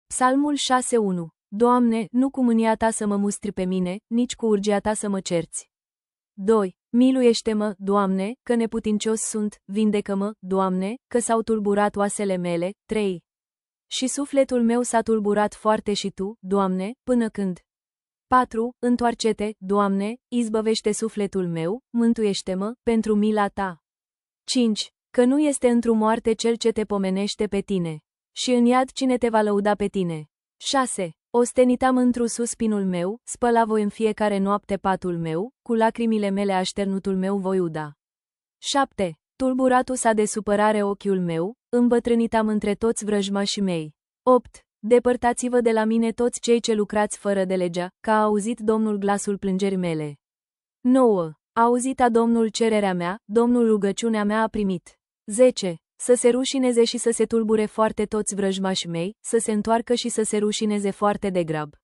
Psalmul 6:1. Doamne, nu cu mânia ta să mă mustri pe mine, nici cu urgia ta să mă cerți. 2. Miluiește-mă, Doamne, că neputincios sunt, vindecă-mă, Doamne, că s-au tulburat oasele mele. 3. Și sufletul meu s-a tulburat foarte și Tu, Doamne, până când? 4. Întoarce-te, Doamne, izbăvește sufletul meu, mântuiește-mă, pentru mila Ta. 5. Că nu este într-o moarte cel ce te pomenește pe tine. Și în iad cine te va lăuda pe tine. 6. Ostenitam într-o suspinul meu, spăla voi în fiecare noapte patul meu, cu lacrimile mele așternutul meu voi uda. 7. Tulburatu s-a de supărare ochiul meu, îmbătrânitam între toți vrăjmașii mei. 8. Depărtați-vă de la mine toți cei ce lucrați fără de legea, că a auzit Domnul glasul plângerii mele. 9. A auzit a Domnul cererea mea, Domnul rugăciunea mea a primit. 10. Să se rușineze și să se tulbure foarte toți vrăjmașii mei, să se întoarcă și să se rușineze foarte degrab.